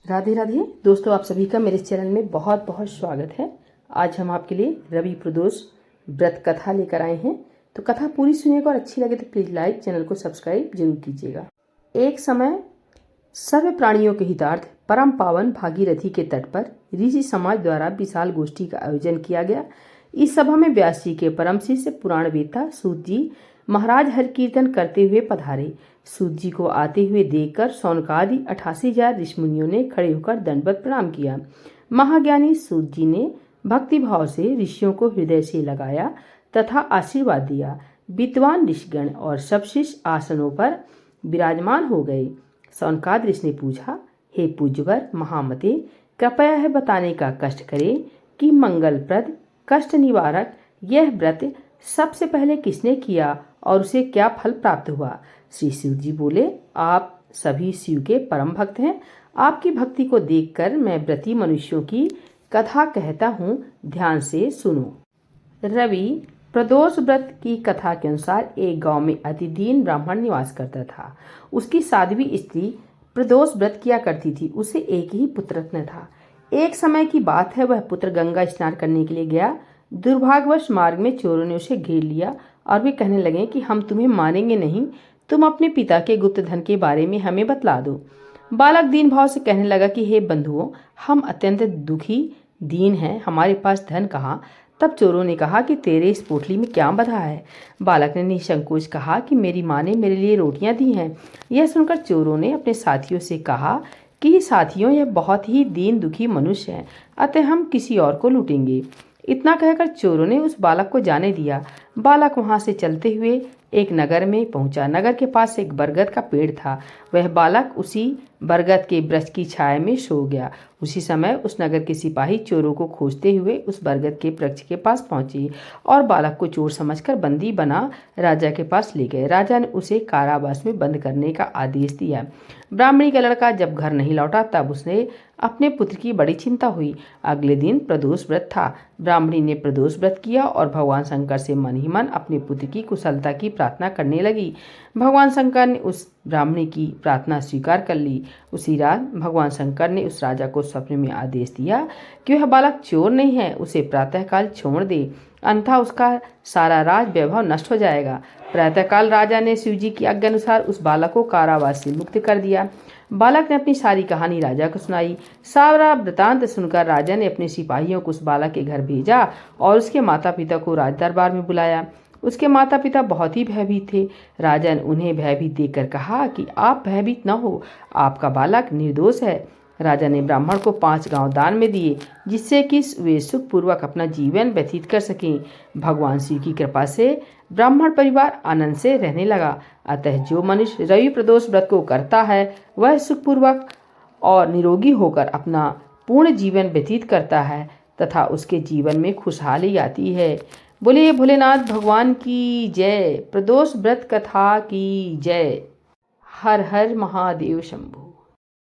राधे राधे दोस्तों, आप सभी का मेरे चैनल में बहुत बहुत स्वागत है। आज हम आपके लिए रवि प्रदोष व्रत कथा लेकर आए हैं। तो कथा पूरी सुनिएगा और अच्छी लगे तो प्लीज़ लाइक, चैनल को सब्सक्राइब जरूर कीजिएगा। एक समय सर्व प्राणियों के हितार्थ परम पावन भागीरथी के तट पर ऋषि समाज द्वारा विशाल गोष्ठी का आयोजन किया गया। इस सभा में व्यास जी के परम शिष्य पुराण वेत्ता सूत जी महाराज हर कीर्तन करते हुए पधारे। सूत जी को आते हुए देखकर सौनकादि 88,000 ऋषिमुनियों ने खड़े होकर दंडवत प्रणाम किया। महाज्ञानी सूत जी ने भक्ति भाव से ऋषियों को हृदय से लगाया तथा आशीर्वाद दिया। विद्वान ऋषिगण और सब शिष्य आसनों पर विराजमान हो गए। सौनकादि ऋषि ने पूछा, हे पूज्यवर महामते, कृपया है बताने का कष्ट करें कि मंगलप्रद कष्ट निवारक यह व्रत सबसे पहले किसने किया और उसे क्या फल प्राप्त हुआ। श्री शिव जी बोले, आप सभी शिव के परम भक्त हैं। आपकी भक्ति को देखकर मैं व्रती मनुष्यों की कथा कहता हूँ, ध्यान से सुनो। रवि प्रदोष व्रत की कथा के अनुसार एक गांव में अति दीन ब्राह्मण निवास करता था। उसकी साध्वी स्त्री प्रदोष व्रत किया करती थी। उसे एक ही पुत्र रत्न था। एक समय की बात है, वह पुत्र गंगा स्नान करने के लिए गया। दुर्भाग्यवश मार्ग में चोरों ने उसे घेर लिया और वे कहने लगे कि हम तुम्हें मारेंगे नहीं, तुम अपने पिता के गुप्त धन के बारे में हमें बतला दो। बालक दीन भाव से कहने लगा कि हे बंधुओं, हम अत्यंत दुखी दीन हैं, हमारे पास धन कहाँ। तब चोरों ने कहा कि तेरे इस पोटली में क्या बंधा है। बालक ने निसंकोच कहा कि मेरी माँ ने मेरे लिए रोटियां दी हैं। यह सुनकर चोरों ने अपने साथियों से कहा कि साथियों, यह बहुत ही दीन दुखी मनुष्य है, अतः हम किसी और को लूटेंगे। इतना कहकर चोरों ने उस बालक को जाने दिया। बालक वहां से चलते हुए एक नगर में पहुंचा। नगर के पास एक बरगद का पेड़ था। वह बालक उसी बरगद के वृक्ष की छाया में सो गया। उसी समय उस नगर के सिपाही चोरों को खोजते हुए उस बरगद के वृक्ष के पास पहुंचे और बालक को चोर समझकर बंदी बना राजा के पास ले गए। राजा ने उसे कारावास में बंद करने का आदेश दिया। ब्राह्मणी का लड़का जब घर नहीं लौटा तब उसने अपने पुत्र की बड़ी चिंता हुई। अगले दिन प्रदोष व्रत था। ब्राह्मणी ने प्रदोष व्रत किया और भगवान शंकर से मन ही मन अपने पुत्र की कुशलता की प्रार्थना करने लगी। भगवान शंकर ने उस ब्राह्मणी की प्रार्थना स्वीकार कर ली। उसी रात भगवान शंकर ने उस राजा को स्वप्न में आदेश दिया कि वह बालक चोर नहीं है, उसे प्रातःकाल छोड़ दे, अन्यथा उसका सारा राज वैभव नष्ट हो जाएगा। प्रातःकाल राजा ने शिव जी की आज्ञा अनुसार उस बालक को कारावास से मुक्त कर दिया। बालक ने अपनी सारी कहानी राजा को सुनाई। सारा वृतांत सुनकर राजा ने अपने सिपाहियों को उस बालक के घर भेजा और उसके माता पिता को राज दरबार में बुलाया। उसके माता पिता बहुत ही भयभीत थे। राजा ने उन्हें भयभीत देखकर कहा कि आप भयभीत न हो, आपका बालक निर्दोष है। राजा ने ब्राह्मण को 5 गांव दान में दिए, जिससे कि वे सुखपूर्वक अपना जीवन व्यतीत कर सकें। भगवान शिव की कृपा से ब्राह्मण परिवार आनंद से रहने लगा। अतः जो मनुष्य रवि प्रदोष व्रत को करता है वह सुखपूर्वक और निरोगी होकर अपना पूर्ण जीवन व्यतीत करता है तथा उसके जीवन में खुशहाली आती है। बोलिए भोलेनाथ भगवान की जय। प्रदोष व्रत कथा की जय। हर हर महादेव शंभु।